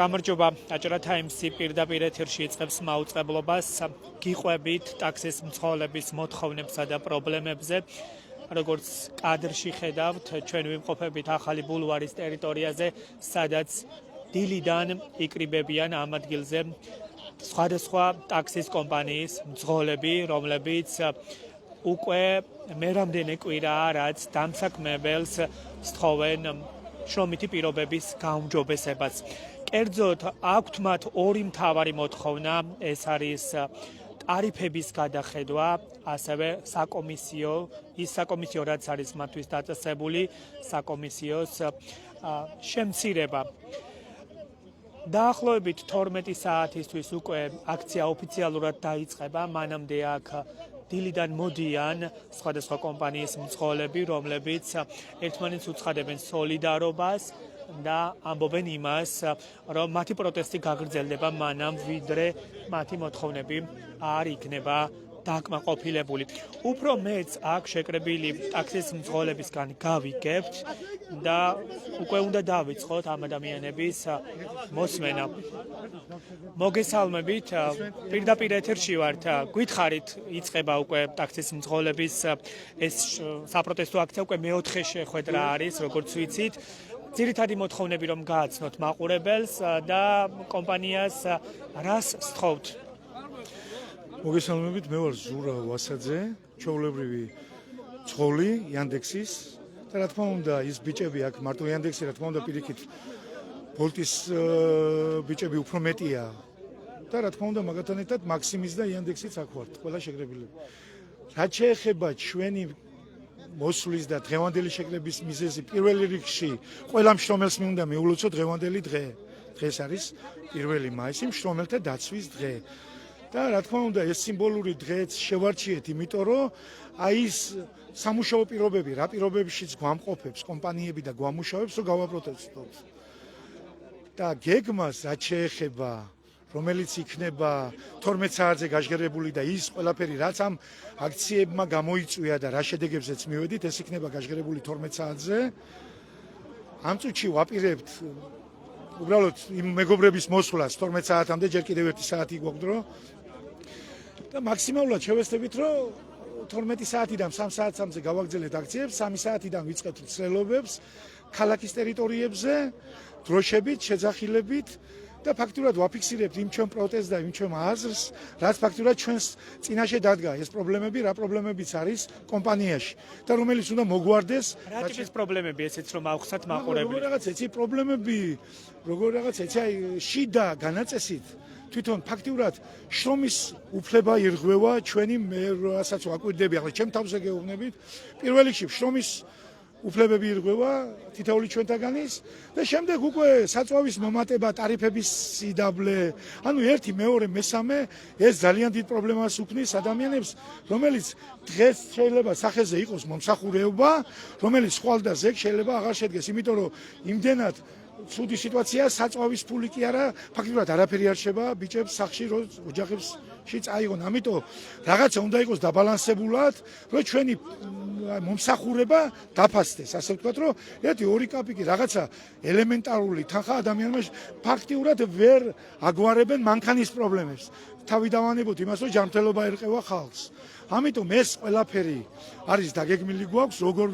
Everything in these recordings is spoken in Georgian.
გამარჯობა, აჭარა თაიმსი პირდაპირ ეთერში იწყებს მაუწყებლობას. გიყვებით ტაქსის მცხოვრების მოთხოვნებსა და პრობლემებზე. როგორც კადრში ხედავთ, ჩვენ ვიმყოფებით ახალი ბულვარის ტერიტორიაზე, სადაც დილიდან იკრიბებიან ამ ადგილზე სხვადასხვა ტაქსის კომპანიის მძღოლები, რომლებიც უკვე მერამდენე კვირაა, რაც დამსაქმებელს სთხოვენ შრომითი პირობების გაუმჯობესებას. კერძოდ, აქვთ მათ ორი მთავარი მოთხოვნა, ეს არის ტარიფების გადახედვა, ასევე ის საკომისიო, რაც არის მათთვის დაწესებული, საკომისიოს შემცირება. დაახლოებით 12 საათისთვის უკვე აქცია ოფიციალურად დაიწყება, მანამდე აქ დილიდან მოდიან სხვადასხვა კომპანიის მძღოლები, რომლებიც ერთმანეთს უცხადებენ სოლიდარობას და ამბობენ იმას, რომ მათი პროტესტი გაგრძელდება მანამ, ვიდრე მათი მოთხოვნები არ იქნება დაკმაყოფილებული. უფრო მეც აქ შეკრებილი ტაქსის მძღოლებისგან გავიგებთ და უკვე უნდა დავიწყოთ ამ ადამიანების მოსმენა. მოგესალმებით, პირდაპირ ეთერში ვართ. გითხარით, იწყება უკვე ტაქსის მძღოლების ეს საპროტესტო აქცია, უკვე მეოთხე შეხვედრა არის, როგორც ვიცით. ძირითადი მოთხოვნები რომ გააცნოთ მაყურებელს და კომპანიას რას სთხოვთ? მოგესალმებით, მე ვარ ზურა ვასაძე, ჩვეულებრივი მძღოლი Yandex-ის და რა თქმა უნდა, ის ბიჭები აქ მარტო Yandex-ი, რა თქმა უნდა, პირიქით Bolt-ის ბიჭები უფრო მეტია და რა თქმა უნდა, მაგათთან ერთად Maxim-ის და Yandex-იც აქ ვართ, ყველა შეკრებილები. რაც შეეხება ჩვენი მოსვლის და დღევანდელი შეკრების მიზეზი, პირველი რიგში ყველა მშრომელს მინდა მიულოცო დღევანდელი დღე. დღეს არის 1 მაისი, მშრომელთა დაცვის დღე. და რა თქმა უნდა, ეს სიმბოლური დღეც შევარჩიეთ, იმიტომ რომ აი ეს სამუშაო პირობები, რა პირობებშიც გვამყოფებს კომპანიები და გვამუშავებს, რომ გავაპროტესტოთ. და გეგმას რაც შეეხება, რომელიც იქნება 12 საათზე გაშგერებული და ის ყველაფერი, რაც ამ აქციებმა გამოიწვია და რა შედეგებზეც მივედით, ეს იქნება გაშგერებული 12 საათზე. ამ წუთში ვაპირებთ უბრალოდ იმ მეგობრების მოსვლას 12 საათამდე, ჯერ კიდევ 1 საათი გვაქვს და მაქსიმალურად შევეცდებით, რომ 12 საათიდან 3 საათამდე გავაგრძელეთ აქციებს, 3 საათიდან ვიწყებთ ცდილობებს ქალაქის ტერიტორიებზე, დროშებით, შეძახილებით და ფაქტურად ვაფიქსირებთ იმ ჩვენ პროტესტს და იმ ჩვენ აზრს, რაც ფაქტურად ჩვენს წინაშე დადგა ეს პრობლემები, რა პრობლემებიც არის კომპანიაში და რომელიც უნდა მოგვარდეს. რა ტიპის პრობლემები ესეც რომ ავხსნათ მაყურებლებს? როგორ რაღაც ეცი პრობლემები, როგორ რაღაც ეცი აი შიდა განაწესით თვითონ ფაქტურად შრომის უფლება ირღვევა ჩვენი მე რასაც ვაკვირდები, ახლა ჩემ თავზე გეუბნებით, პირველ რიგში შრომის უფლებები ირღვევა თითოეული ჩვენთაგანის და შემდეგ უკვე საწვავის მომატება, ტარიფების სიდაბლე, ანუ 1, 2, მესამე ეს ძალიან დიდ პრობლემას უქმნის ადამიანებს, რომელიც დღეს შეიძლება სახეზე იყოს მომსახურეობა, რომელიც ხვალ და ზეგ შეიძლება აღარ შედგეს, იმიტომ რომ იმდენად ცუდი სიტუაცია, საწვავის ფული კი არა, ფაქტურად არაფერი არ შეება ბიჭებს სახში, რომ ოჯახებში წაიღონ. ამიტომ რაღაცა უნდა იყოს დაბალანსებულად, რომ ჩვენი მომსახურება დაფასდეს, ასე ვთქვათ, რომ 1-2 კაპიკი რაღაცა ელემენტარული თანხა ადამიანმა ფაქტიურად ვერ აგვარებენ მანქანის პრობლემებს. თავი დავანებოთ იმას, რომ ჯანმრთელობა ერყევა ხალხს. ამიტომ ეს ყველაფერი არის დაგეგმილი გვაქვს, როგორ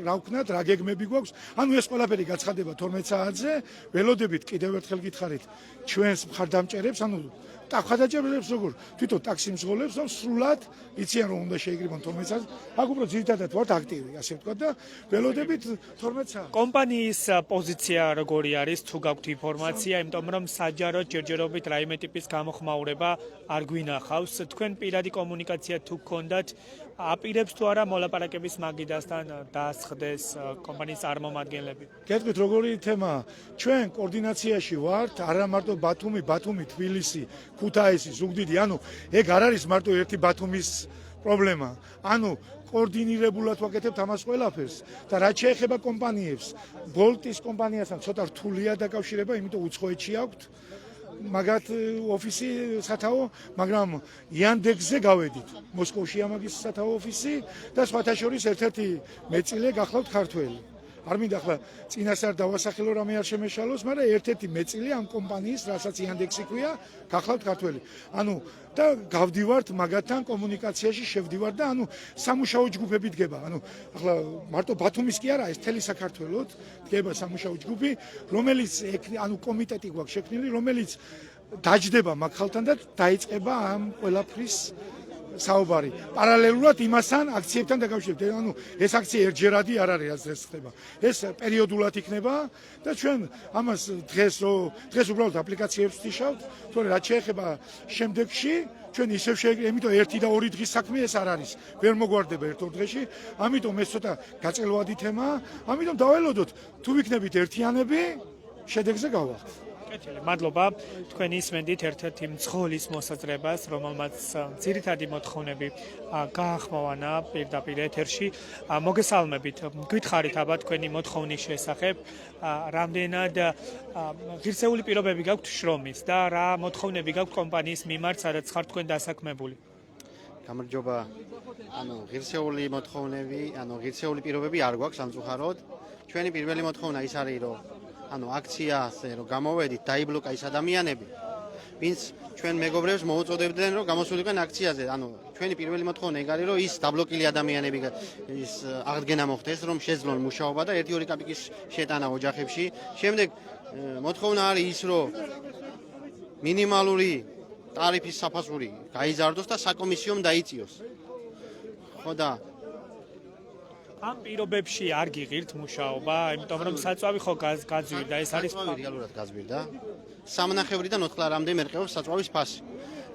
რა ვქნათ, რა გეგმები გვაქვს. ანუ ეს ყველაფერი გაცხადება 12 საათზე. ველოდებით კიდევ ერთხელ გითხარით ჩვენს მხარდამჭერებს, ანუ მხარდამჭერებს როგორ თვითონ ტაქსი მძღოლებს, რომ სრულად იციან რომ უნდა შეიკრიბონ 12 საათს. აქ უფრო ძირითადად ვართ აქტივი, ასე ვთქვათ და ველოდებით 12 საათს. კომპანიის პოზიცია როგორი არის, თუ გაქვთ ინფორმაცია, იმიტომ რომ საჯაროდ ჯერჯერობით რაიმე ტიპის გამოხმაურება არ გვინახავს. თქვენ პირადი კომუნიკაცია თუ გქონდათ, აპირებს თუ არა მოლაპარაკების მაგიდასთან დაასხდეს კომპანიის წარმომადგენლები? გეტყვით როგორი თემა, ჩვენ კოორდინაციაში ვართ, არა მარტო ბათუმი, თბილისი, ქუთაისი, ზუგდიდი, ანუ ეგ არ არის მარტო ერთი ბათუმის პრობლემა. ანუ კოორდინირებულად ვაკეთებთ ამას ყველაფერს და რაც შეეხება კომპანიებს, Bolt-ის კომპანიასთან ცოტა რთულია დაკავშირება, იმიტომ უცხოეთში აქვთ მაგათ ოფისი სათაო, მაგრამ Yandex-ზე გავედით. მოსკოვშია მაგის სათაო ოფისი და სხვათა შორის ერთ-ერთი მეწილე გახლავთ ქართველი. არ მინდა ახლა წინასწარ დავასახელო რამე არ შემეშალოს, მაგრამ ერთ-ერთი მეწილი ამ კომპანიის, რასაც Yandex-ი ქვია, გახლავთ ქართველი. ანუ და გავდივართ მაგათთან კომუნიკაციაში შევდივართ და ანუ სამუშაო ჯგუფები დგება. ანუ ახლა მარტო ბათუმის კი არა, ეს მთელი საქართველოს დგება სამუშაო ჯგუფი, რომელიც ანუ კომიტეტი გვაქვს შექმნილი, რომელიც დაჯდება მაგ ხალხთან და დაიწყება ამ ყველაფრის საუბარი. პარალელურად იმასთან აქციებთან დაკავშირებით. ანუ ეს აქცია ერთჯერადი არ არის, რაც ეს ხდება. ეს პერიოდულად იქნება და ჩვენ ამას დღეს უბრალოდ აპლიკაციებს ვთიშავთ, თორე რაც შეეხება შემდეგში, ჩვენ ისევ იმიტომ 1 და 2 დღის საქმე ეს არ არის. ვერ მოგვარდება ერთ-ორ დღეში, ამიტომ ეს ცოტა გაწელვადი თემაა, ამიტომ დაველოდოთ, თუ ვიქნებით ერთიანები, შედეგზე გავვალთ. მადლობა თქვენ ისმენდით ერთ-ერთი მძღოლის მოსაზრებას, რომელმაც ძირითადი მოთხოვნები გაახმოვანა პირდაპირ ეთერში. მოგესალმებით, გითხარით აბა თქვენი მოთხოვნის შესახებ, რამდენად ღირსეული პირობები გაქვთ შრომის და რა მოთხოვნები გაქვთ კომპანიის მიმართ, სადაც ხართ თქვენ დასაქმებული? გამარჯობა. ღირსეული მოთხოვნები, ღირსეული პირობები არ გვაქვს სამწუხაროდ. ჩვენი პირველი მოთხოვნა ის არის, რომ აქციაზე რომ გამოვედით, დაიბლოკა ის ადამიანები, ვინც ჩვენ მეგობრებს მოუწოდებდნენ, რომ გამოსულიყენ აქციაზე. ჩვენი პირველი მოთხოვნა ეგ არის, რომ ის დაბლოკილი ადამიანები ის აღდგენა მოხდეს, რომ შეძლონ მუშაობა და 1-2 კაპიკის შეტანა ოჯახებში. შემდეგ მოთხოვნა არის ის, რომ მინიმალური ტარიფის საფასური გაიზარდოს და საკომისიომ დაიწიოს. ხო და ამ პირობებში არ გიღირთ მუშაობა, იმიტომ რომ საწვავი ხო გაძვირდა, ეს არის რეალურად გაძვირდა. სამნახევრიდან 4 ლარამდე მერყეობს საწვავის ფასი.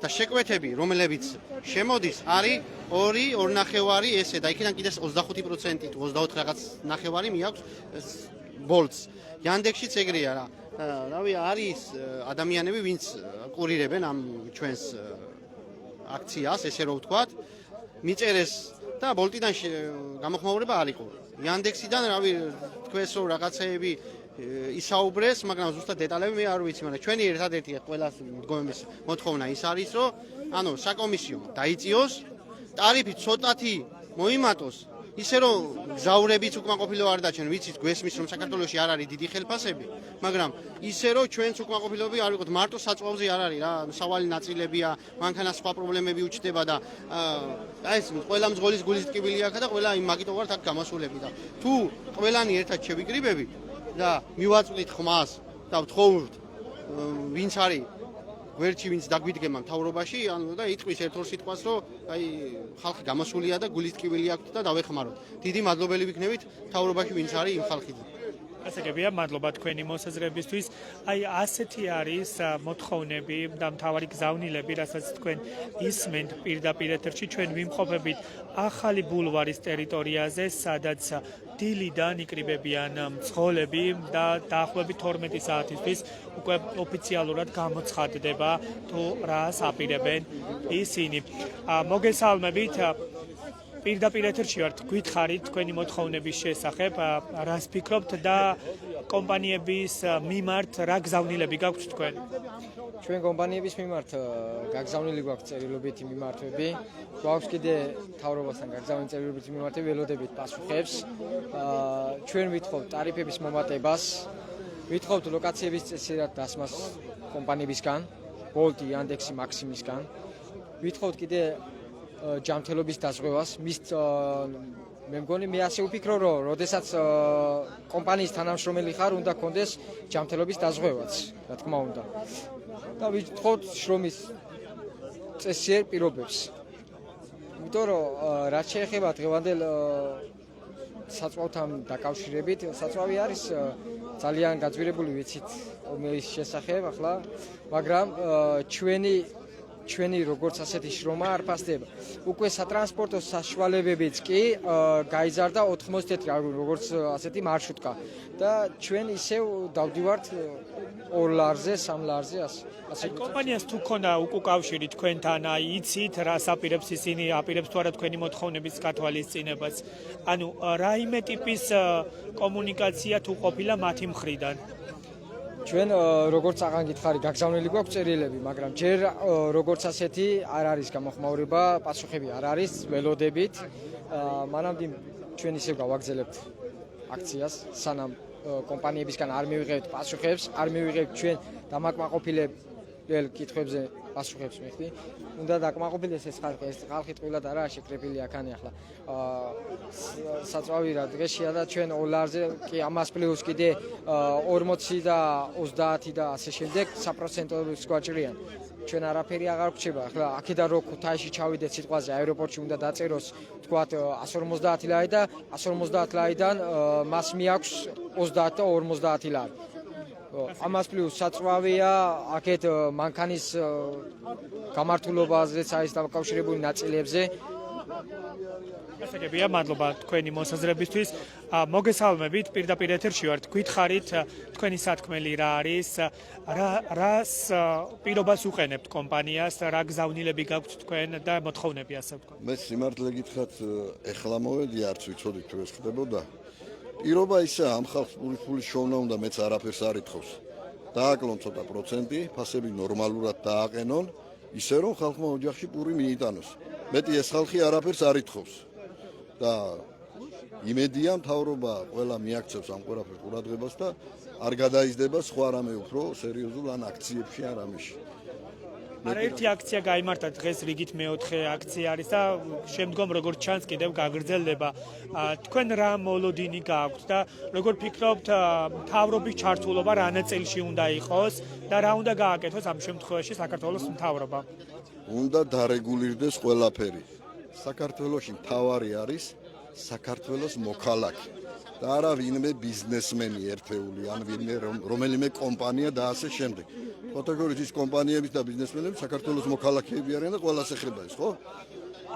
და შეკვეთები, რომლებიც შემოდის, არის 2.5 ესე და იქიდან კიდე 25% თუ 24 რაღაც ნახევარი მიაქვს ბოლტს. Yandex-იც ეგრეა რა. რავი, არის ადამიანები, ვინც კურირებენ ამ ჩვენს აქციას, ესე რომ ვთქვათ, მიწერეს და ბოლტიდან გამოხმაურება არ იყო. Yandex-იდან რავი თქვენს რომ რაღაცეები ისაუბრეს, მაგრამ ზუსტად დეტალები მე არ ვიცი, მაგრამ ჩვენი ერთადერთი ყველას მდგომების მოთხოვნა ის არის, რომ საკომისიო დაიწიოს, ტარიფი ცოტათი მოიმატოს, ისე რომ გზაურებიც უკმაყოფილო არ დაჩენ, ვიცით გვესმის რომ საქართველოში არ არის დიდი ხელფასები, მაგრამ ისე რომ ჩვენც უკმაყოფილოები არ ვიყოთ, მარტო საწვავზე არ არის რა, სავალი ნაწილებია, მანქანა სხვა პრობლემები უჩნდება და ეს ყველა მძღოლის გულის ტკივილი აქვს და ყველა იმაგიტო ვართ აქ გამოსულები და თუ ყველანი ერთად შევიკრიბებით და მივაწვდით ხმას და ვთხოვთ ვინც არის გვერდში ვინც დაგვიდგება მთავრობაში და იტყვის ერთ-ორ სიტყვას რომ აი ხალხი გამოსულია და გულის ტკივილი აქვს და დავეხმაროთ. დიდი მადლობელი ვიქნებით მთავრობაში ვინც არის იმ ხალხიდან. ასე გებია, მადლობა თქვენი მოსაზრებისთვის. აი ასეთი არის მოთხოვნები და მთავარი გზავნილები, რასაც თქვენ ისმენთ პირდაპირ ეთერში. ჩვენ ვიმყოფებით ახალი ბულვარის ტერიტორიაზე, სადაც დილიდან იკრიბებიან მძღოლები და დაახლოებით 12 საათისთვის უკვე ოფიციალურად გამოცხადდება თუ რას აპირებენ ისინი. მოგესალმებით. პირდაპირ ეთერში ვართ, გითხარით თქვენი მოთხოვნების შესახებ, რას ფიქრობთ და კომპანიების მიმართ რა გზავნილები გაქვთ თქვენ? ჩვენ კომპანიების მიმართ გაგზავნილი გვაქვს წერილობითი მიმართვები, გვაქვს კიდე მთავრობასთან გაგზავნილი წერილობითი მიმართვები, ველოდებით პასუხებს. ჩვენ ვითხოვთ ტარიფების მომატებას, ვითხოვთ ლოკაციების წესიერად დასმას კომპანიებისგან, Bolt-ი, Yandex-ი, Maxim-ისგან. ვითხოვთ კიდე ჯანმრთელობის დაზღვევას, მე მგონი მე ასე ვფიქრო, რომ როდესაც კომპანიის თანამშრომელი ხარ, უნდა გქონდეს ჯანმრთელობის დაზღვევაც, რა თქმა უნდა. და ვითხოვთ შრომის წესიერ პირობებს. იმიტომ რომ რაც შეეხება დღევანდელ საწვავთან დაკავშირებით, საწვავი არის ძალიან გაძვირებული, ვიცით მის შესახებ ახლა, მაგრამ ჩვენი როგორც ასეთი შრომა არ ფასდება. უკვე სატრანსპორტო საშუალებებიც კი გაიზარდა 80 როგორც ასეთი მარშრუტკა და ჩვენ ისევ დავდივართ 2 ლარზე, 3 ლარზე ასე. კომპანიას თუ ქონდა უკავშირი თქვენთან, აი იცით რას აპირებს ისინი, აპირებს თუ არა თქვენი მოთხოვნების გათვალისწინებას. ანუ რაიმე ტიპის კომუნიკაცია თუ ყოფილა მათი მხრიდან? ჩვენ როგორც აღარ გითხარი, გაგზავნილი გვაქვს წერილები, მაგრამ ჯერ როგორც ასეთი არ არის გამოხმაურება, პასუხები არ არის, ველოდებით. მანამდე ჩვენ ისევ გავაგზელებთ აქციას, სანამ კომპანიებისგან არ მივიღებთ პასუხებს, არ მივიღებთ ჩვენ დამაკმაყოფილებელ კითხვებზე პასუხებს მიხდი. უნდა დაკმაყოფილდეს ეს ხალხი, ეს ხალხი ტყუილად არაა შეკრებილი აქანი ახლა. საწვავი რა დღეშია და ჩვენ $ზე კი ამას პლუს კიდე 40 და 30 და ასე შემდეგ საპროცენტოებს გვაჭრიან. ჩვენ არაფერი აღარ გვჭირდება. ახლა აქედან რო ქუთაისში ჩავიდეთ სიტყვაზე აეროპორტში უნდა დაწეროს თქვათ 150 ლარი და 150 ლარიდან მას მიაქვს 30 და 50 ლარი. ამას პლუს საწვავია აქეთ მანქანის გამართულობაზეც არის დაკავშირებული ნაწილებზე. გასაგებია, მადლობა თქვენი მოსაზრებისთვის. მოგესალმებით, პირდაპირ ეთერში ვართ. გითხარით, თქვენი სათქმელი რა არის? რას პირობას უყენებთ კომპანიას? რა გზავნილები გაქვთ თქვენ და მოთხოვნები ასე ვთქვათ? მე სიმართლე გითხრათ, ეხლა მოვედი, არც ვიცოდი თუ ეს ხდებოდა. პირობა ისაა, ამ ხალხს პურის შოვნა უნდა, მეც არაფერს არ ითხოვს. დააკლონ ცოტა პროცენტი, ფასები ნორმალურად დააყენონ, ისე რომ ხალხმა ოჯახში პური მიიტანოს. მეტი ეს ხალხი არაფერს არ ითხოვს. და იმედია მთავრობა ყველა მიაქცევს ამ ყველაფერს ყურადღებას და არ გადაიზრდება სხვა რამე უფრო სერიოზულ ან აქციებში ან რამეში. ერთი აქცია გაიმართა დღეს რიგით მეოთხე აქცია არის და შემდგომ როგორც ჩანს კიდევ გაგრძელდება. თქვენ რა მოლოდინი გააქვთ და როგორ ფიქრობთ მთავრობის ჩართულობა რა ნაწილში უნდა იყოს და რა უნდა გააკეთოს ამ შემთხვევაში საქართველოს მთავრობა? უნდა დარეგულირდეს ყველაფერი. საქართველოში მთავარი არის საქართველოს მოქალაქე და არა ვინმე ბიზნესმენი ერთეული ან ვინმე რომელიმე კომპანია და ასე შემდეგ. კატეგორიით ის კომპანიების და ბიზნესმენები საქართველოს მოქალაქეები არიან და ყველას ეხება ეს, ხო?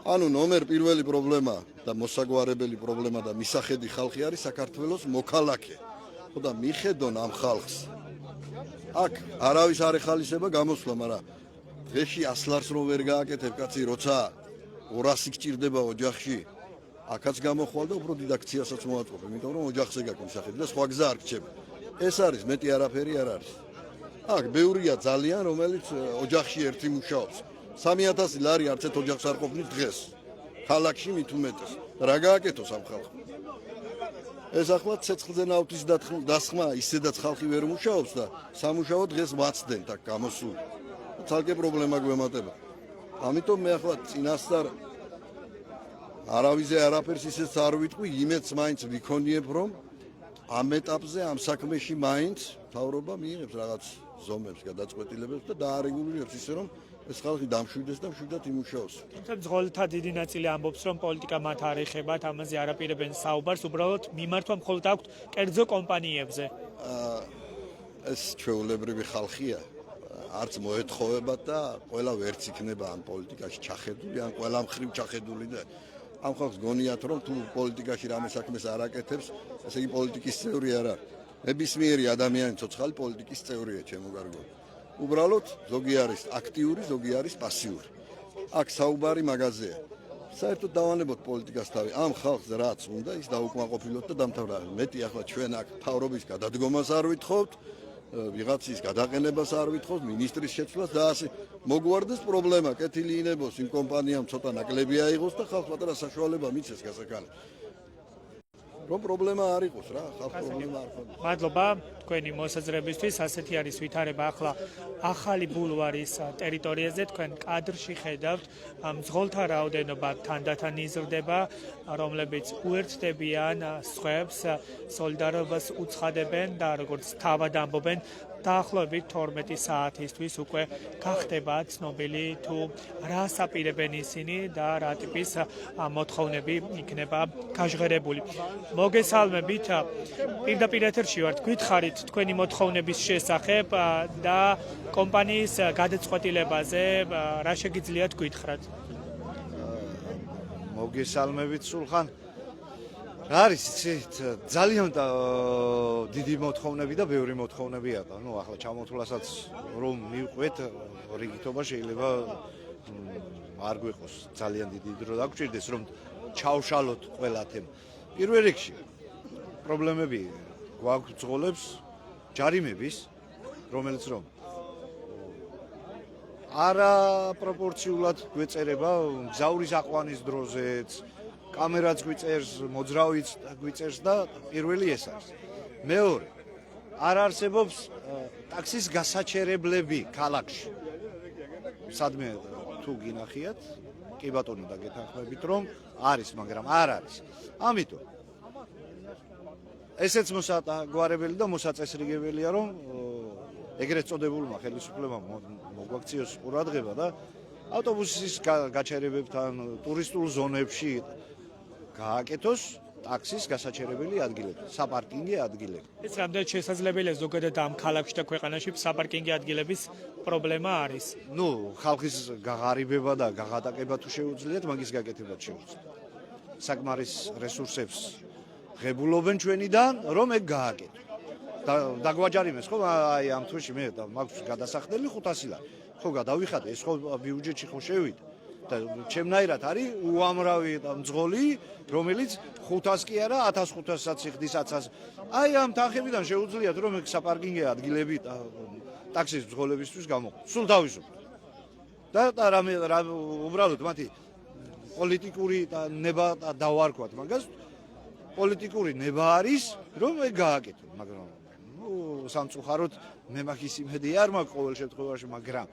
ანუ ნომერ პირველი პრობლემა და მოსაგვარებელი პრობლემა და მისახედი ხალხი არის საქართველოს მოქალაქე. ხო და მიხედონ ამ ხალხს. აქ არავის არ ეხალისება გამოსვლა, მაგრამ დღეში 100 ლარს რო ვერ გააკეთებ კაცი, როცა 200 გჭირდება ოჯახში. აქაც გამოხვალ და უფრო დიდ აქციასაც მოაწყობ, იმიტომ რომ ოჯახზე გაქვს მისახედი და სხვა გზა არ გრჩება. ეს არის მეტი არაფერი არ არის. აქ ბევრია ძალიან, რომელიც ოჯახში ერთი მუშაობს. 3000 ლარი არც ერთ ოჯახს არ ყოფნის დღეს. ქალაქში მით უმეტეს. რა გააკეთოს ამ ხალხმა? ეს ახლა ცეცხლზე ნავთის დასხმა ისედაც ხალხი ვერ მუშაობს და სამუშაო დღეს ვაცდენ აქ გამოსული. ცალკე პრობლემა გვემატება. ამიტომ მე ახლა წინასწარ არავიზე არაფერს ისეც არ ვიტყვი, იმედს მაინც ვიქონიებ, რომ ამ ეტაპზე ამ საქმეში მაინც მთავრობა მიიღებს რაღაც ზომებს, გადაწყვეტილებებს და დაარეგულირებს ისე, რომ ეს ხალხი დამშვიდეს და მშვიდად იმუშაოს. თუმცა მძღოლთა დიდი ნაწილი ამბობს, რომ პოლიტიკა მათ არ ეხებათ, ამაზე არაპირებენ საუბარს, უბრალოდ მიმართვა მხოლოდ აქვთ კერძო კომპანიებზე. ეს ჩვეულებრივი ხალხია. არც მოეთხოვებათ და ყველა ვერც იქნება ამ პოლიტიკაში ჩახედული, ან ყველა მხრივ ჩახედული და ამ ხალხს გონიათ რომ თუ პოლიტიკაში რამე საქმეს არ აკეთებს, ესე იგი პოლიტიკის წევრი არა. ნებისმიერი ადამიანი ცოცხალი პოლიტიკის წევრია, ჩემო კარგო. უბრალოდ ზოგი არის აქტიური, ზოგი არის პასიური. აქ საუბარი მაგაზეა. საერთოდ დავანებოთ პოლიტიკას თავი. ამ ხალხს რაც უნდა, ის დაუკმაყოფილოთ და დამთავრდა. მეტი ახლა ჩვენ აქ მთავრობის გადადგომას არ ვითხოვთ. ვიღაცის გადაყენებას არ ვითხოვთ, მინისტრის შეცვლას და ასე მოგვარდეს პრობლემა, კეთილი ინებოს იმ კომპანიამ ცოტა ნაკლები აიღოს და ხალხს პატარა საშუალება მიცეს გასაკანე. რომ პრობლემა არ იყოს რა, ხალხს პრობლემა არ ქონდეს. მადლობა თქვენი მოსაზრებისთვის. ასეთი არის ვითარება ახლა ახალი ბულვარის ტერიტორიაზე. თქვენ კადრში ხედავთ მძღოლთა რაოდენობა თანდათან იზრდება, რომლებიც უერთდებიან სხვებს, სოლიდარობას უცხადებენ და როგორც თავად ამბობენ, დაახლოებით 12 საათისთვის უკვე გახდება ცნობილი თუ რას აპირებენ ისინი და რა ტიპის მოთხოვნები იქნება გაჟღერებული. მოგესალმებით, პირდაპირ ეთერში ვართ. გითხარით თქვენი მოთხოვნების შესახებ და კომპანიის გადაწყვეტილებაზე რა შეგიძლიათ გითხრათ? მოგესალმებით სულხან. რა არის იცით, ძალიან დიდი მოთხოვნები და ბევრი მოთხოვნებია. ნუ ახლა ჩამოთვლასაც რომ მივყვეთ, რიგითობა შეიძლება არ გვიყოს ძალიან დიდი დრო დაგჭირდეს, რომ ჩავშალოთ ყველა თემა. პირველ რიგში პრობლემები გვაქვს ძღოლებს ჯარიმების, რომელიც რომ არა პროპორციულად გვეწერება გზავრის აყვანის დროზეც, კამერაც გვიწერს, მოძრავიც გვიწერს და პირველი ეს არის. მეორე, არ არსებობს ტაქსის გასაჩერებლები ქალაქში. სადმე თუ გინახიათ, კი ბატონო და გეთანხმებით რომ არის, მაგრამ არ არის. ამიტომ ესეც მოსაგვარებელი და მოსაწესრიგებელია რომ ეგრეთ წოდებულმა ხელისუფლებამ მოგვაქციოს ყურადღება და ავტობუსის გაჩერებებთან ტურისტულ ზონებში გააკეთოს ტაქსის გასაჩერებელი ადგილები, საპარკინგო ადგილები. ეს რამდენად შესაძლებელია ზოგადად ამ ქალაქში და ქვეყანაში საპარკინგო ადგილების პრობლემა არის. ნუ ხალხის გაღარიბება და გაღატაკება თუ შეუძლიათ, მაგის გაკეთებაც შეუძლიათ. საკმარის რესურსებს ღებულობენ ჩვენიდან, რომ ეგ გააკეთო. დაგვაჯარიმეს ხო აი ამ თვეში მე მაქვს გადასახდელი 500 ლარი. ხო გადავიხადე, ეს ხო ბიუჯეტში ხო შევიდა. და ჩემნაირად არის უამრავი მძღოლი, რომელიც 500 კი არა 1500-საც იხდის 1000. აი ამ თანხებიდან შეუძლიათ რომ ეგ საპარკინგო ადგილები ტაქსის მძღოლებისთვის გამოყო. სულ თავისუფლად. და რა უბრალოდ მათი პოლიტიკური ნება დავარქვათ მაგას. პოლიტიკური ნება არის რომ ეგ გააკეთო, მაგრამ სამწუხაროდ მე მაგის იმედი არ მაქვს ყოველ შემთხვევაში, მაგრამ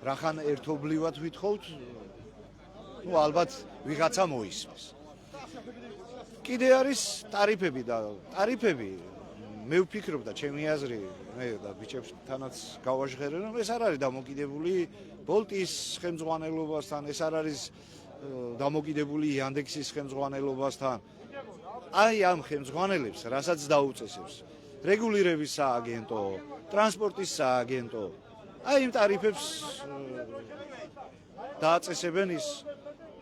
რახან ერთობლივად ვითხოვთ, ნუ ალბათ ვიღაცა მოისმის. კიდე არის ტარიფები და ტარიფები მე ვფიქრობ და ჩემი აზრი მე და ბიჭებთანაც გავაჟღერე რომ ეს არ არის დამოკიდებული ბოლტის ხელმძღვანელობასთან, ეს არ არის დამოკიდებული იანდექსის ხელმძღვანელობასთან. აი ამ ხელმძღვანელებს რასაც დაუწესებს რეგულირების სააგენტო, ტრანსპორტის სააგენტო, აი იმ ტარიფებს დააწესებენ ის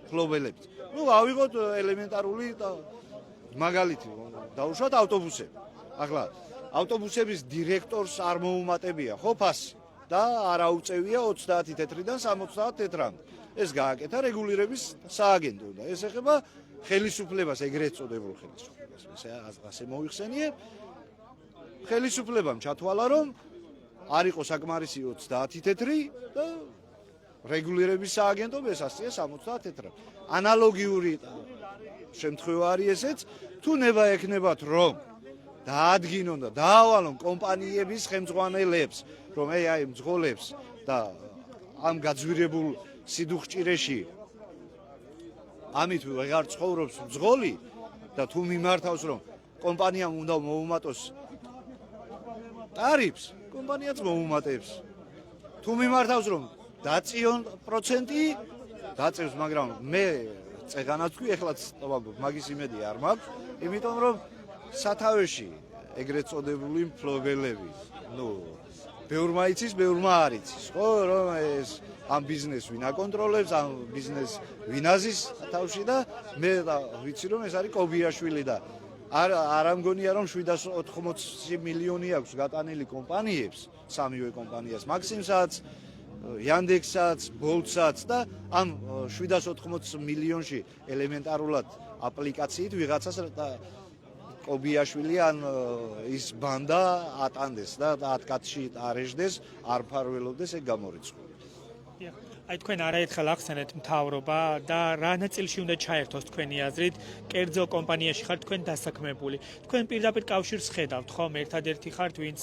ფლობელებს. ნუ ავიღოთ ელემენტარული მაგალითი, დაუშვათ ავტობუსები. ახლა ავტობუსების დირექტორს არ მოუმატებია ხო ფასი და არ აუწევია 30 თეთრიდან 70 თეთრამდე. ეს გააკეთა რეგულირების სააგენტო და ეს ეხება ხელისუფლებას, ეგრეთ წოდებულ ხელისუფლებას. ასე მოიხსენიებ. ხელისუფლებამ ჩათვალა რომ არ იყო საკმარისი 30 თეთრი და რეგულირების სააგენტომ ესასწია 70 თეთრად. ანალოგიური შემთხვევა არის ესეც, თუ ნება ექნებათ რომ დაადგინონ და დაავალონ კომპანიების ხელმძღვანელებს, რომ აი მძღოლებს და ამ გაძვირებულ სიდუხჭირეში ამით ვეღარ ცხოვრობს მძღოლი და თუ მიმართავს რომ კომპანიამ უნდა მოუმატოს ტარიფს, კომპანიაც მოუმატებს. თუ მიმართავს რომ დაწიონ პროცენტი, დაწევს, მაგრამ მე წეგანაც ვქვი, ეხლაც ვამბობ, მაგის იმედი არ მაქვს, იმიტომ რომ სათავეში ეგრეთ წოდებული მფლობელები, ნუ ბევრმა იცის, ბევრმა არ იცის, ხო, რომ ეს ამ ბიზნესს ვინ აკონტროლებს, ამ ბიზნესს ვინ აზის თავში და მე ვიცი რომ ეს არის კობიაშვილი და არ ამგონია რომ 780 მილიონი აქვს გატანილი კომპანიებს, სამივე კომპანიას, მაქსიმსაც, იანდექსსაც, ბოლტსაც და ამ 780 მილიონში ელემენტარულად აპლიკაციით ვიღაცას კობიაშვილი ან ის ბანდა ატანდეს და 10 კაცში არეჟდეს, არ ფარველობდეს, ეგ გამორიცხული. აი თქვენ არაერთხელ ახსენეთ მთავრობა და რა ნაწილში უნდა ჩაერთოს თქვენი აზრით, კერძო კომპანიაში ხართ თქვენ დასაქმებული. თქვენ პირდაპირ კავშირს ხედავთ, ხომ, ერთადერთი ხართ, ვინც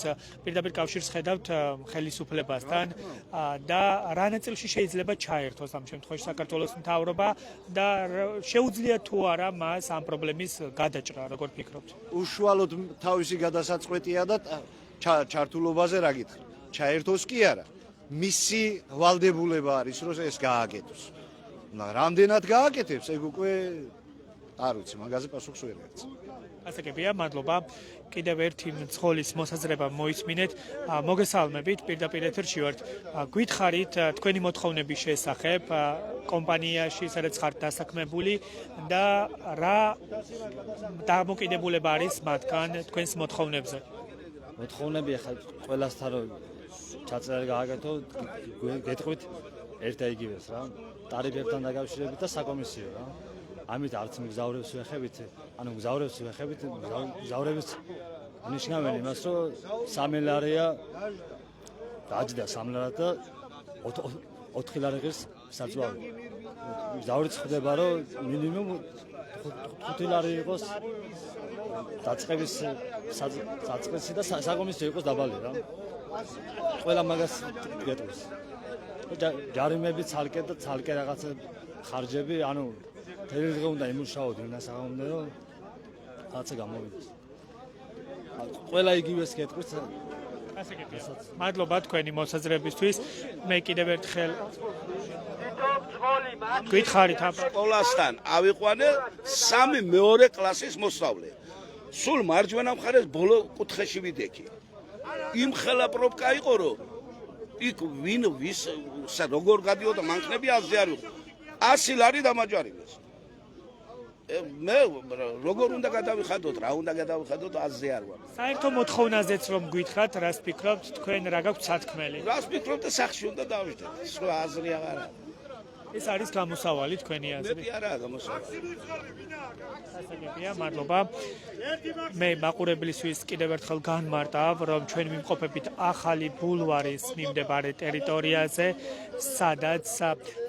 პირდაპირ კავშირს ხედავთ ხელისუფლებასთან და რა ნაწილში შეიძლება ჩაერთოს ამ შემთხვევაში საქართველოს მთავრობა და შეუძლია თუ არა მას ამ პრობლემის გადაჭრა, როგორ ფიქრობთ? უშუალოდ თავისი გადასაწყვეტია და ჩართულობაზე რა გითხრა? ჩაერთოს კი არა. მისი ვალდებულება არის რომ ეს გააკეთოს. რამდენად გააკეთებს, ეგ უკვე არ ვიცი, მაგაზე პასუხს ვერ გაქვს. ასაკებია, მადლობა. კიდევ ერთი მძღოლის მოსაზრება მოისმინეთ. მოგესალმებით, პირდაპირ ეთერში ვართ. გითხარით თქვენი მოთხოვნების შესახებ კომპანიაში, სადაც ხართ დასაქმებული და რა დამოკიდებულება არის მათგან თქვენს მოთხოვნებზე? მოთხოვნები ახლა ყველასთან რომ ჩაწერა გააკეთო, გეტყვით ერთ და იგივეს რა. ტარიფებთან დაკავშირებით და საკომისიო რა. ამით არც მგზავრებს ვეხებით, ანუ მგზავრებს ვეხებით, მგზავრების ნიშნავენ იმას, რომ 3 ლარია დაჯდა 3 ლარად და 4 ლარი ღირს საწვავი. მგზავრიც ხდება, რომ მინიმუმ 5 ლარი იყოს დაწყებისი და საკომისიო იყოს დაბალი რა. ყველა მაგას გეტყვის. ჯარიმები ცალკე რაღაცა ხარჯები, ანუ თელი დღე უნდა იმუშაოთ ვინა საღამომდე, რომ რაღაცა გამოვიდეს. ყველა იგივეს გეტყვის. ასე გეტყვით. მადლობა თქვენი მოსაზრებისთვის. მე კიდევ ერთხელ გითხარით ამ სკოლასთან ავიყვანე 3 მეორე კლასის მოსწავლე. სულ მარჯვენა მხარეს ბოლო კუთხეში ვიდექი. იმ ხელა პრობკა იყო, რომ იქ ვინ ვის როგორ გადიოდა მანქნები აზზე არ იყო. 100 ლარი დამაჯარიმეს. მე როგორ უნდა გადავიხადოთ, რა უნდა გადავიხადოთ, აზზე არ ვარ. საერთო მოთხოვნაზეც რომ გითხრათ, რას ფიქრობთ, თქვენ რა გაქვთ სათქმელი? რას ფიქრობთ და სახში უნდა დავიჯდეთ. სხვა აზრი აღარ აქვს. ეს არის გამოსავალი თქვენი აზრი. მეტი არაა გამოსავალი. გასაგებია, მადლობა. მე მაყურებლისთვის კიდევ ერთხელ განმარტავ, რომ ჩვენ ვიმყოფებით ახალი ბულვარის მიმდებარე ტერიტორიაზე, სადაც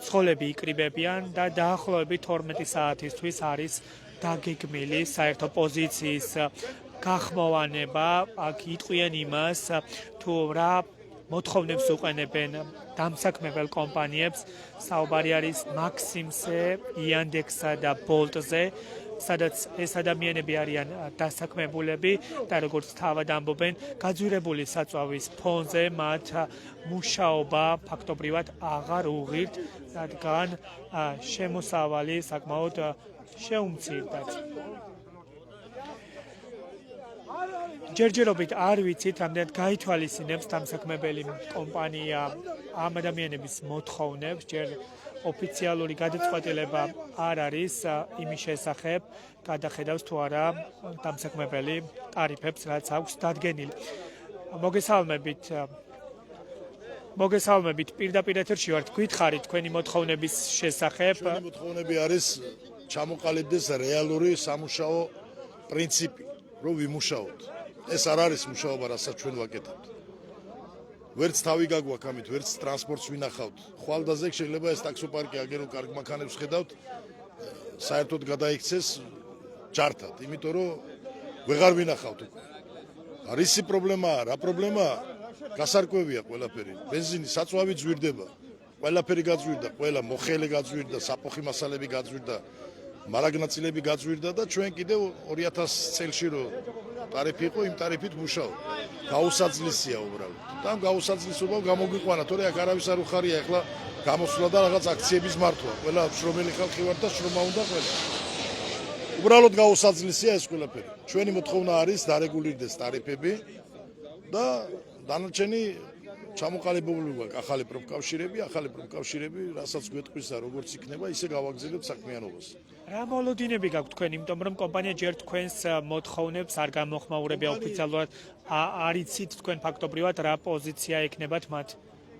ცხოველები იკრიბებიან და დაახლოებით 12 საათისთვის არის დაგეგმილი საერთო პოზიციის გახმოვანება. აქ იტყვიან იმას, თუ რა მოთხოვნებს უყენებენ დამსაქმებელ კომპანიებს. საუბარი არის მაქსიმზე, იანდექსსა და ბოლტზე, სადაც ეს ადამიანები არიან დასაქმებულები და როგორც თავად ამბობენ, გაძვირებული საწვავის ფონზე მათ მუშაობა ფაქტობრივად აღარ უღირთ, რადგან შემოსავალი საკმაოდ შეუმცირდათ. ჯერჯერობით არ ვიცით, რამდენად გაითვალისწინებს დამსაქმებელი კომპანია ამ ადამიანების მოთხოვნებს, ჯერ ოფიციალური გადაწყვეტილება არ არის იმის შესახებ, გადახედავს თუ არა დამსაქმებელი ტარიფებს, რაც აქვს დადგენილი. მოგესალმებით, პირდაპირ ეთერში ვართ, გითხარით თქვენი მოთხოვნების შესახებ. ჩვენი მოთხოვნები არის ჩამოყალიბდეს რეალური სამუშაო პრინციპი, რომ ვიმუშაოთ. ეს არ არის მუშაობა, რასაც ჩვენ ვაკეთებთ. ვერც თავი გაგვაქვს ამით, ვერც ტრანსპორტს ვინახავთ. ხვალდაზე შეიძლება ეს ტაქსოპარკი აგერო კარგ მანქანებს ხედავთ, საერთოდ გადაიქცეს ჯართად, იმიტომ რომ ვეღარ ვინახავთ უკვე. რისი პრობლემაა, რა პრობლემაა? გასარკვევია ყველაფერი. ბენზინი საწვავი ძვირდება. ყველაფერი გაძვირდა, ყველა მოხელე გაძვირდა, საფოხი მასალები გაძვირდა, მარაგნაწილები გაძვირდა და ჩვენ კიდევ 2000 წელში რო ტარიფი იყო, იმ ტარიფით ვმუშაობ. გაუსაძლისია უბრალოდ. და ამ გაუსაძლისობამ გამოგვიყვანა, თორე აქ არავის არ უხარია, ახლა გამოსვლა და რაღაც აქციების მართვა. ყველა შრომელი ხალხი ვარ და შრომა უნდა ყველა. უბრალოდ გაუსაძლისია ეს ყველაფერი. ჩვენი მოთხოვნა არის დარეგულირდეს ტარიფები და დანარჩენი ჩამოყალიბებული გვაქვს ახალი პროფკავშირები, რასაც გვეტყვის და როგორც იქნება, ისე გავაგზავნებთ საქმიანობას. რა მოლოდინები გაქვთ თქვენ, იმიტომ რომ კომპანია ჯერ თქვენს მოთხოვნებს არ გამოხმაურებია ოფიციალურად, არ იცით თქვენ ფაქტობრივად რა პოზიცია ექნებათ მათ?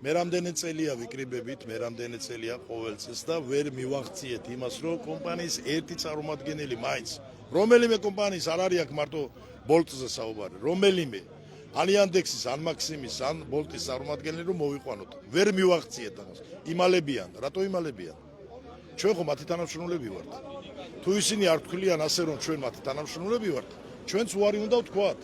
მე რამდენი წელია ვიკრიბებით, მე რამდენი წელია ყოველ წელს და ვერ მივახციეთ იმას, რომ კომპანიის ერთი წარმომადგენელი მაინც, რომელიმე კომპანიის არ არის აქ მარტო ბოლტზე საუბარი, რომელიმე ან იანდექსის, ან მაქსიმის, ან ბოლტის წარმომადგენელი რომ მოვიყვანოთ. ვერ მივახციეთ ამას. იმალებიან, რატო იმალებიან? ჩვენ ხო მათი თანამშრომლები ვართ. თუ ისინი არ თქვლიან ასე რომ ჩვენ მათი თანამშრომლები ვართ, ჩვენც უარი უნდა ვთქვათ.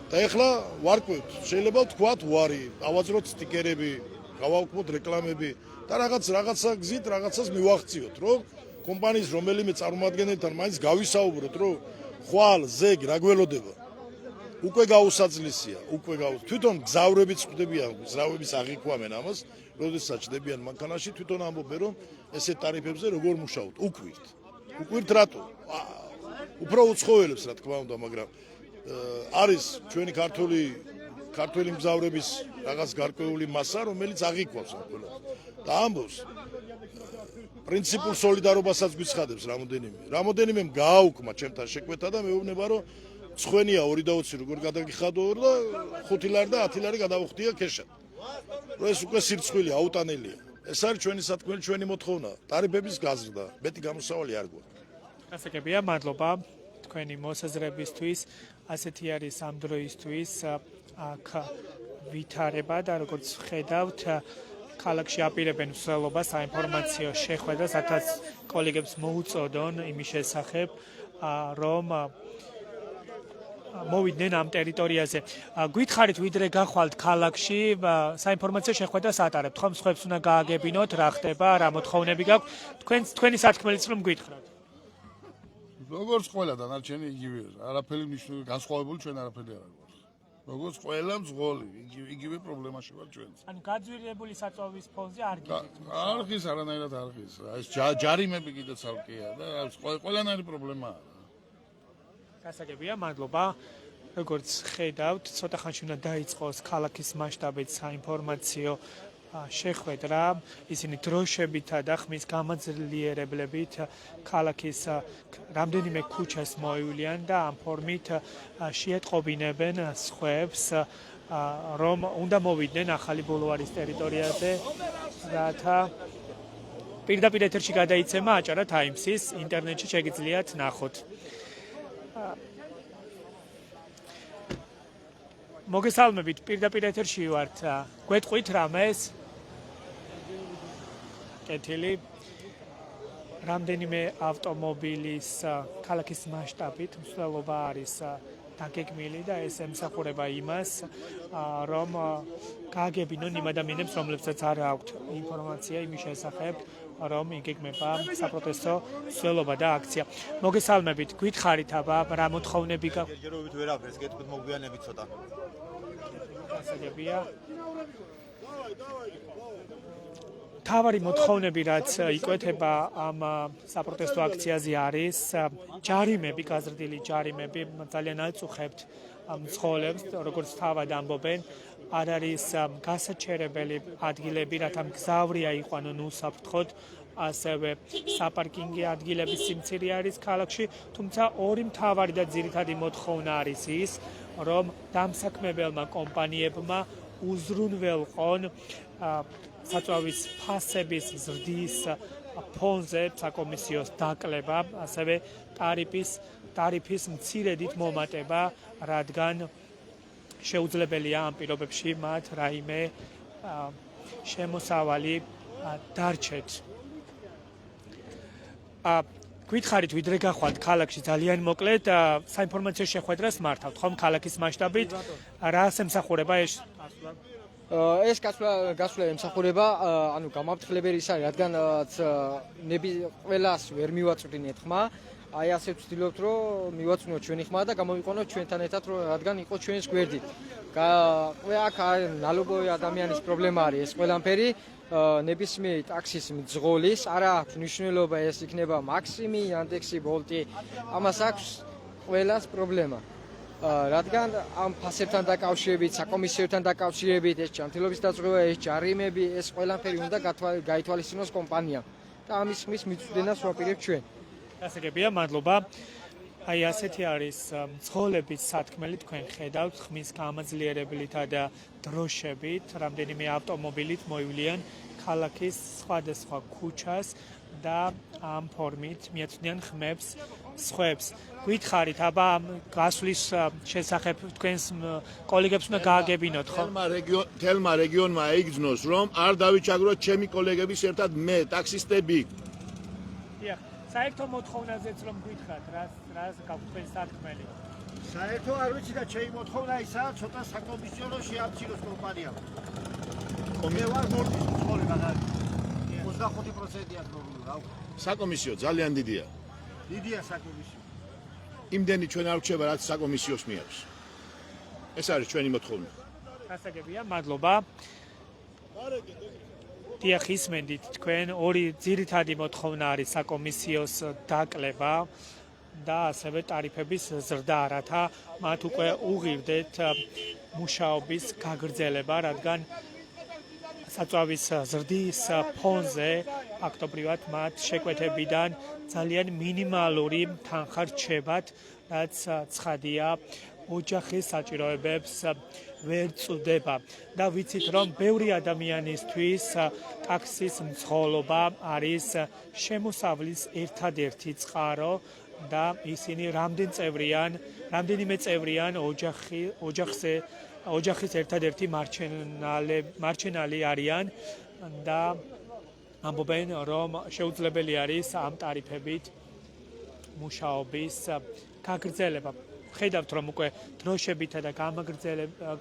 და ეხლა ვარკვევთ, შეიძლება ვთქვათ უარი, ავაძროთ სტიკერები, გავავქმოთ რეკლამები და რაღაცა გზით რაღაცას მივახციოთ, რომ კომპანიის რომელიმე წარმომადგენელთან მაინც გავისაუბროთ, რომ ხვალ, ზეგ რა გველოდება. უკვე გაუსაძლისია, თვითონ გზავრებიც ხვდებიან, გზავრების აღიქვამენ ამას, როდესაც ჩდებიან მანქანაში, თვითონ ამბობენ, რომ ესე ტარიფებზე როგორ მუშაობთ, უკვირთ რატო? უფრო უცხოველებს რა თქმა უნდა, მაგრამ არის ჩვენი ქართველი მგზავრების რაღაც გარკვეული მასა, რომელიც აღიქვამს ამ ყველას. და ამბობს პრინციპულ სოლიდარობასაც გვიცხადებს რამოდენიმემ გააუქმა ჩემთან შეკვეთა და მეუბნება, რომ ცხენია 2.20 როგორ გადაგიხადო და 5 ლარი და 10 ლარი გადავხდია ქეშად. რომ ეს უკვე სირცხვილი აუტანელია. ეს არის ჩვენი სათქმელი, ჩვენი მოთხოვნა, ტარიფების გაზრდა, მეტი გამოსავალი არ გვაქვს. გასაგებია, მადლობა თქვენი მოსაზრებისთვის. ასეთი არის ამ დროისთვის აქ ვითარება და როგორც ხედავთ, ქალაქში აპირებენ მსვლელობას საინფორმაციო შეხვედრას, სადაც კოლეგებს მოუწოდონ იმის შესახებ, რომ მოვიდნენ ამ ტერიტორიაზე. Გვითხარით, ვიდრე გახვალთ ქალაქში, საინფორმაციო შეხვედრას ატარებთ, ხომ სხვებს უნდა გააგებინოთ, რა ხდება, რა მოთხოვნები გაქვთ, თქვენი სათქმელიც რომ გვითხრათ. როგორც ყველა დანარჩენი იგივეა. არაფერი განსხვავებული ჩვენ არაფერი არ გვაქვს. როგორც ყველა მძღოლი, იგივე პრობლემაში ვარ ჩვენც. ანუ გაძვირებული საწვავის ფონზე არ გიგებთ. არ ხის არანაირად არ ხის. ეს ჯარიმები კიდე ცალკეა და ყველანაირი პრობლემაა. გასაგებია, მადლობა. როგორც ხედავთ, ცოტა ხანში უნდა დაიწყოს ქალაქის მასშტაბით საინფორმაციო შეხვედრა, ისინი დროშებითა და ხმის გამაძლიერებლებით ქალაქის რამდენიმე ქუჩას მოევლიან და ამ ფორმით შეეტყობინებენ სხვებს, რომ უნდა მოვიდნენ ახალი ბულვარის ტერიტორიაზე, რათა პირდაპირ ეთერში გადაიცემა აჭარა ტაიმსის, ინტერნეტში შეგიძლიათ ნახოთ. მოგესალმებით, პირდაპირ ეთერში ვართ. გვეტყვით რამეს? კეთილი. რამდენიმე ავტომობილის ქალაქის მასშტაბით მსვლელობა არის დაგეგმილი და ეს ემსახურება იმას, რომ გააგებინონ იმ ადამიანებს, რომლებსაც არ აქვთ ინფორმაცია იმის შესახებ, რომ იგეგმება საპროტესტო მსვლელობა და აქცია. მოგესალმებით, გვითხარით აბა რა მოთხოვნები გაქვთ? ჯერჯერობით ვერაფერს გეტყვით მოგვიანებით ცოტა. გასაგებია. თავარი მოთხოვნები, რაც იკვეთება ამ საპროტესტო აქციაზე არის ჯარიმები, გაზრდილი ჯარიმები, ძალიან აწუხებთ მცხოვრებს, როგორც თავად ამბობენ, არ არის გასაჩერებელი ადგილები, რათა მგზავრი აიყვანონ უსაფრთხოდ, ასევე საპარკინგი ადგილების სიმცირე არის ქალაქში, თუმცა ორი მთავარი და ძირითადი მოთხოვნა არის ის, რომ დამსაქმებელმა კომპანიებმა უზრუნველყონ საწვავის ფასების ზრდის ფონზე საკომისიოს დაკლება, ასევე ტარიფის მცირედით მომატება, რადგან შეუძლებელია ამ პირობებში მათ რაიმე შემოსავალი დარჩეთ. გვითხარით, ვიდრე გახვალთ ქალაქში ძალიან მოკლედ, საინფორმაციო შეხვედრას მართავთ, ხომ ქალაქის მასშტაბით, რას ემსახურება ეს? ეს გასვლა ემსახურება, ანუ გამაფრთხილებელი ის არის, რადგან ყველას ვერ მივაწვდინეთ ხმა, აი ასე ვცდილობთ, რომ მივაწვდინოთ ჩვენი ხმა და გამოვიყენოთ ჩვენთან ერთად, რადგან იყო ჩვენს გვერდით. აქ ნალობოვი ადამიანის პრობლემა არის ეს ყველაფერი. ნებისმიერი ტაქსის მძღოლის არა აქვს მნიშვნელობა, ეს იქნება მაქსიმი, Yandex-ი, Bolt-ი, ამას აქვს ყველას პრობლემა. რადგან ამ ფასებთან დაკავშირებით, საკომისიოთან დაკავშირებით, ეს ჯანმრთელობის დაზღვევა, ეს ჯარიმები, ეს ყველაფერი უნდა გაითვალისწინოს კომპანიამ და ამის ხმის მიწვდენას ვაპირებთ ჩვენ. გასაგებია, მადლობა. აი ასეთი არის მძღოლების სათქმელი, თქვენ ხედავთ ხმის გამაძლიერებლითა და დროშებით, რამდენიმე ავტომობილით მოივლიან ქალაქის სხვადასხვა ქუჩას და ამ ფორმით მიაწვდიან ხმებს სხვებს. გვითხარით, აბა ამ გასვლის შესახებ თქვენს კოლეგებს უნდა გააგებინოთ, ხო? თელმა რეგიონმა აიგრძნოს, რომ არ დავიჩაგროთ ჩემი კოლეგების ერთად მე, ტაქსისტები. დიახ, საერთო მოთხოვნაზეც რომ გვითხრათ, რას გაქვთ თქვენ სათქმელი? საერთო არ ვიცი და ჩემი მოთხოვნა ისაა, ცოტა საკომისიო შეამციროს კომპანიამ. მე ვარ მორდის მძღოლი მაგარი. 25%-ია პრობლემა, რა. საკომისიო ძალიან დიდია. დიდია საკომისიო. იმდენი ჩვენ არ გვჩება, რაც საკომისიოს მიაქვს. ეს არის ჩვენი მოთხოვნა. გასაგებია, მადლობა. დიახ, ისმენდით თქვენ, ორი ძირითადი მოთხოვნა არის საკომისიოს დაკლება და ასევე ტარიფების ზრდა, რათა მათ უკვე უღირდეთ მუშაობის გაგრძელება, რადგან საწვავის ზრდის ფონზე ფაქტობრივად მათ შეკვეთებიდან ძალიან მინიმალური თანხა რჩებათ, რაც ცხადია ოჯახის საჭიროებებს ვერ წვდება და ვიცით, რომ ბევრი ადამიანისთვის ტაქსის მძღოლობა არის შემოსავლის ერთადერთი წყარო და ისინი რამდენიმე წევრიან ოჯახის ერთადერთი მარჩენალი არიან და ამბობენ, რომ შეუძლებელი არის ამ ტარიფებით მუშაობის გაგრძელება. ხედავთ, რომ უკვე დროშებითა და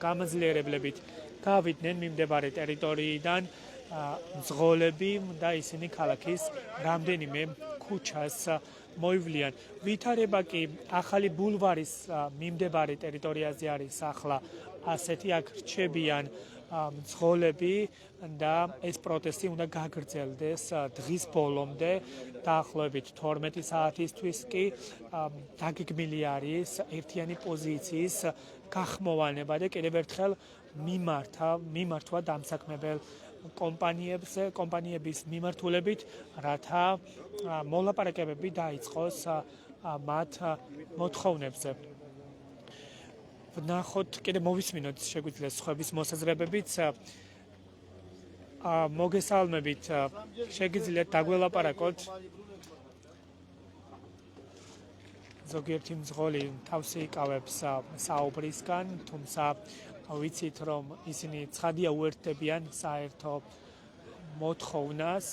გამაძლიერებლებით გავიდნენ მიმდებარე ტერიტორიიდან მძღოლები და ისინი ქალაქის რამდენიმე ქუჩას მოივლიან. ვითარება კი ახალი ბულვარის მიმდებარე ტერიტორიაზე არის ახლა ასეთი, აქ რჩებიან მძღოლები და ეს პროტესტი უნდა გაგრძელდეს დღის ბოლომდე, დაახლოებით 12 საათისთვის კი დაგეგმილი არის ერთიანი პოზიციის გახმოვანება და კიდევ ერთხელ მიმართვა დამსაქმებელ კომპანიების მიმართულებით, რათა მოლაპარაკებები დაიწყოს მათ მოთხოვნებზე. ვნახოთ, კიდე მოვისმინოთ შეგვიძლია სხვების მოსაზრებებიც. მოგესალმებით, შეგიძლიათ დაგველაპარაკოთ. ზოგიერთი მძღოლი თავს იკავებს საუბრისგან, თუმცა ვიცით, რომ ისინი ცხადია უერთდებიან საერთო მოთხოვნას.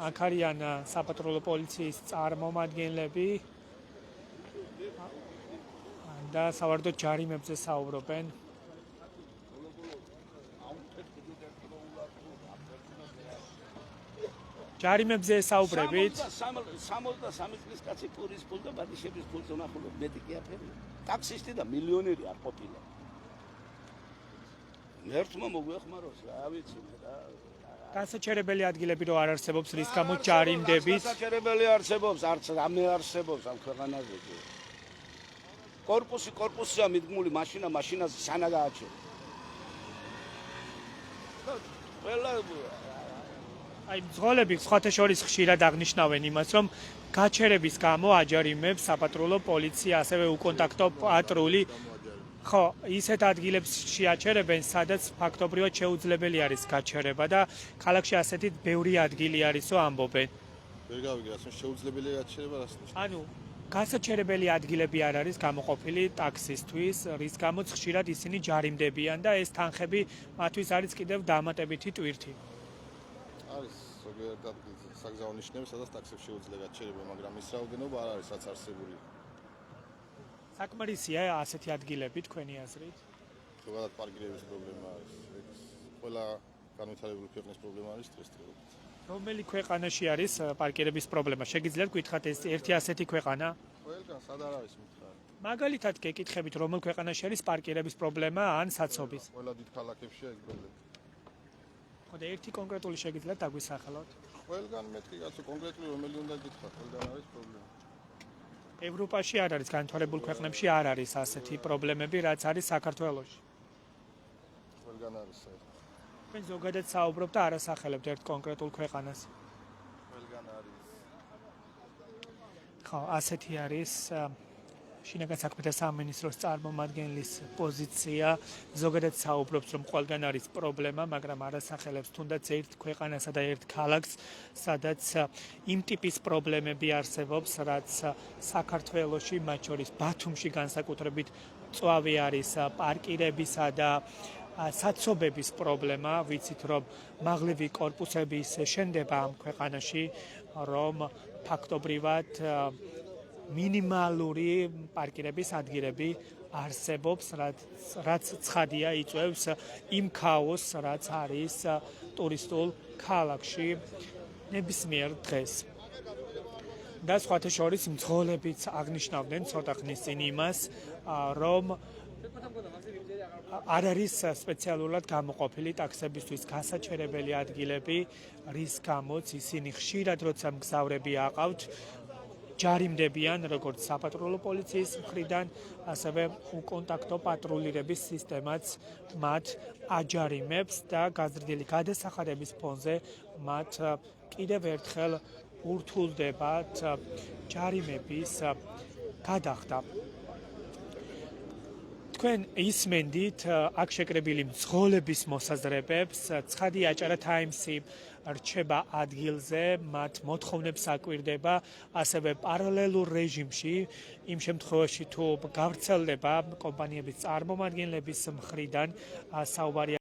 აქ არიან საპატრულო პოლიციის წარმომადგენლები და სავარაუდოდ ჯარიმებზე საუბრობენ. ჯარიმებზე საუბრებით. 63 წლის კაცი პურის ფულ და ბადიშების ფულს უნახულობ მეტი კი აფერი. ტაქსისტი და მილიონერი არ ყოფილა. ერთმა მოგვეხმაროს, რა ვიცი მე რა. განსაჩერებელი ადგილები რო არ არსებობს, რის გამოც ჯარიმდებით. განსაჩერებელი არსებობს, არც ამე არსებობს ამ ქვეყანაზე. კორპუსია მიდგმული მაშინაზე სანა გააჩერა. ყველა აი მძღოლები სხვათა შორის ხშირად აღნიშნავენ იმას, რომ გაჩერების გამო აჯარიმებს საპატრულო პოლიცია, ასევე უკონტაქტო პატრული. ხო, ისეთ ადგილებს შეაჩერებენ, სადაც ფაქტობრივად შეუძლებელი არის გაჩერება და ქალაქში ასეთი ბევრი ადგილი არისო ამბობენ. ვერ გავიგე, ასე შეუძლებელი გაჩერება რას ნიშნავს? ანუ განსაჩერებელი ადგილები არ არის გამოყოფილი ტაქსისთვის, რის გამოც ხშირად ისინი ჯარიმდებიან და ეს თანხები მათთვის არის კიდევ დამატებითი ტვირთი. არის ზოგიერთ ადგილზე საგზაო ნიშნები, სადაც ტაქსებს შეუძლია გაჩერება, მაგრამ ის რაოდენობა არ არის რაც არსებული. საკმარისია ასეთი ადგილები თქვენი აზრით? ზოგადად პარკირების პრობლემა არის. ყველა განვითარებული ქვეყნის პრობლემა არის დღესდღეობით. რომელი ქვეყანაში არის პარკირების პრობლემა? შეგიძლიათ გითხრათ ეს ერთი ასეთი ქვეყანა? ყველგან სად არ არის მითხარი? მაგალითად გეკითხებით, რომელ ქვეყანაში არის პარკირების პრობლემა ან საცობის? ყველა დიდ ქალაქებშია ეს პრობლემა. ხო და ერთი კონკრეტული შეგიძლიათ დაგვისახელოთ? ყველგან მეთქი კაცო კონკრეტული რომელი უნდა გითხრათ, ყველგან არის პრობლემა. ევროპაში არ არის, განვითარებულ ქვეყნებში არ არის ასეთი პრობლემები, რაც არის საქართველოში. ყველგან არის საერთოდ. თქვენ ზოგადად საუბრობთ და არასახელებთ ერთ კონკრეტულ ქვეყანას. ყველგან არის. ხო, ასეთი არის შინაგან საქმეთა სამინისტროს წარმომადგენლის პოზიცია. ზოგადად საუბრობს, რომ ყველგან არის პრობლემა, მაგრამ არასახელებს თუნდაც ერთ ქვეყანასა და ერთ ქალაქს, სადაც იმ ტიპის პრობლემები არსებობს, რაც საქართველოში, მათ შორის ბათუმში განსაკუთრებით მწვავე არის პარკირებისა და საცობების პრობლემა. ვიცით, რომ მაღლივი კორპუსები შენდება ამ ქვეყანაში, რომ ფაქტობრივად მინიმალური პარკირების ადგილები არსებობს, რაც ცხადია იწვევს იმ ქაოსს, რაც არის ტურისტულ ქალაქში ნებისმიერ დღეს. და სხვათა შორის მძღოლებიც აღნიშნავდნენ ცოტა ხნის წინ იმას, რომ არ არის სპეციალურად გამოყოფილი ტაქსებისთვის განსაჩერებელი ადგილები, რის გამოც ისინი ხშირად როცა მგზავრები აყავთ, ჯარიმდებიან როგორც საპატრულო პოლიციის მხრიდან, ასევე უკონტაქტო პატრულირების სისტემაც მათ აჯარიმებს და გაზრდილი გადასახადების ფონზე მათ კიდევ ერთხელ ურთულდებათ ჯარიმების გადახდა. თქვენ ისმენდით აქ შეკრებილი მძღოლების მოსაზრებებს, ცხადია აჭარა ტაიმსი რჩება ადგილზე, მათ მოთხოვნებს აკვირდება, ასევე პარალელურ რეჟიმში, იმ შემთხვევაში თუ გავრცელდება კომპანიების წარმომადგენლების მხრიდან საუბარი